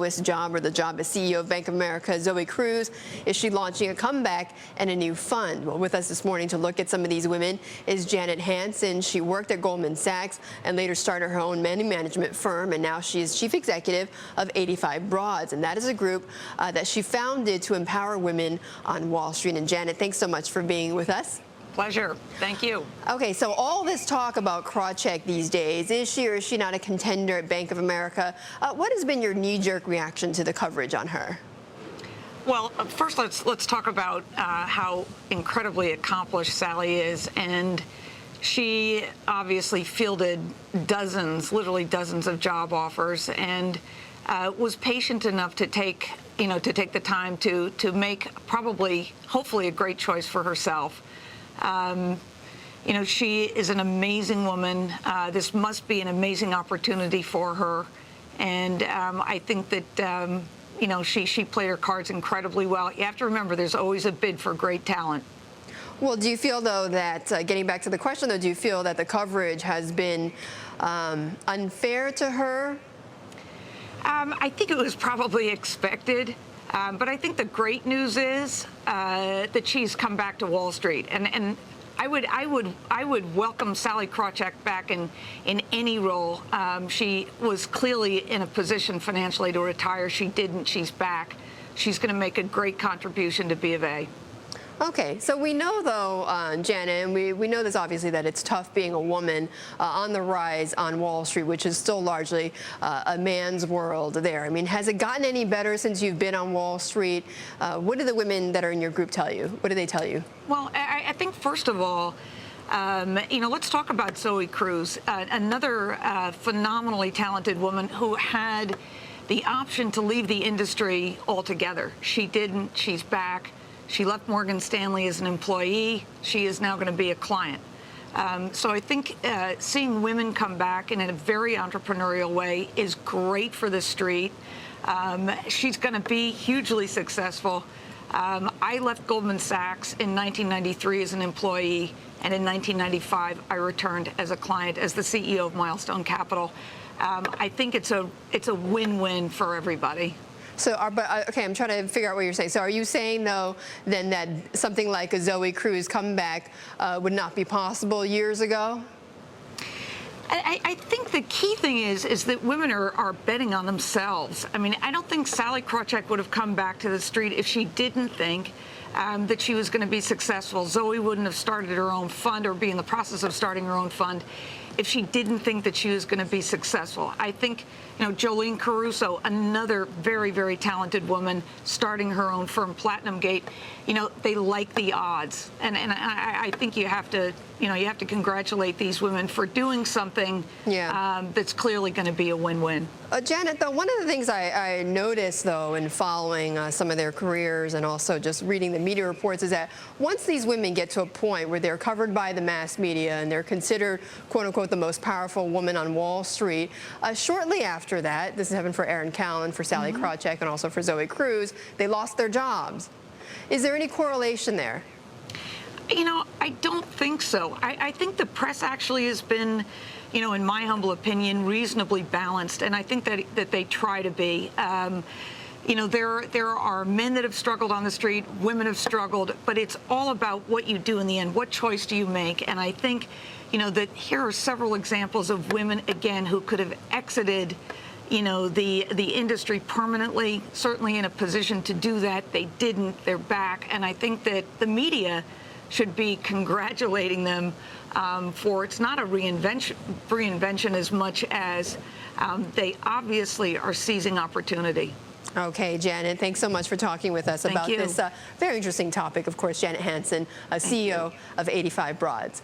lowest job or the job as CEO of Bank of America, Zoe Cruz. Is she launching a comeback and a new fund? Well, with us this morning to look at some of these women is Janet Hanson. She worked at Goldman Sachs and later started her own money management firm, and now she is chief executive of 85 Broads, and that is a group that she founded to empower women on Wall Street. And Janet, thanks so much for being with us. Pleasure. Thank you. Okay, so all this talk about Krawcheck these days, is she or is she not a contender at Bank of America? What has been your knee-jerk reaction to the coverage on her? Well, first let's talk about how incredibly accomplished Sally is, and she obviously fielded dozens, literally dozens of job offers, and was patient enough to take the time to make probably, hopefully, a great choice for herself. She is an amazing woman. This must be an amazing opportunity for her. And I think that, she played her cards incredibly well. You have to remember, there's always a bid for great talent. Well, do you feel, though, that, getting back to the question, though, do you feel that the coverage has been unfair to her? I think it was probably expected. But I think the great news is that she's come back to Wall Street, and I would welcome Sally Krawcheck back in any role. She was clearly in a position financially to retire. She didn't. She's back. She's going to make a great contribution to B of A. Okay, so we know, though, Janet, and we know this obviously, that it's tough being a woman on the rise on Wall Street, which is still largely a man's world there. I mean, has it gotten any better since you've been on Wall Street? What do the women that are in your group tell you? What do they tell you? Well, I think, first of all, let's talk about Zoe Cruz, another phenomenally talented woman who had the option to leave the industry altogether. She didn't. She's back. She left Morgan Stanley as an employee. She is now going to be a client. So I think seeing women come back in a very entrepreneurial way is great for the street. She's going to be hugely successful. I left Goldman Sachs in 1993 as an employee, and in 1995 I returned as a client as the CEO of Milestone Capital. I think it's a win-win for everybody. So, okay, I'm trying to figure out what you're saying. So are you saying, though, then that something like a Zoe Cruz comeback would not be possible years ago? I think the key thing is that women are betting on themselves. I mean, I don't think Sally Krawcheck would have come back to the street if she didn't think that she was going to be successful. Zoe wouldn't have started her own fund or be in the process of starting her own fund if she didn't think that she was going to be successful. I think, Jolene Caruso, another very, very talented woman, starting her own firm, Platinum Gate, they like the odds. And I think you have to congratulate these women for doing something that's clearly going to be a win-win. Janet, though, one of the things I noticed, though, in following some of their careers and also just reading the media reports is that once these women get to a point where they're covered by the mass media and they're considered, quote-unquote, the most powerful woman on Wall Street, shortly after that, this has happened for Erin Callan, for Sally Krawcheck, and also for Zoe Cruz, they lost their jobs. Is there any correlation there? I don't think so. I think the press actually has been, in my humble opinion, reasonably balanced, and I think that they try to be. There are men that have struggled on the street, women have struggled, but it's all about what you do in the end. What choice do you make? And I think, that here are several examples of women, again, who could have exited the industry permanently, certainly in a position to do that. They didn't. They're back. And I think that the media should be congratulating them for it's not a reinvention as much as they obviously are seizing opportunity. Okay, Janet, thanks so much for talking with us about this very interesting topic. Of course, Janet Hanson, CEO of 85 Broads.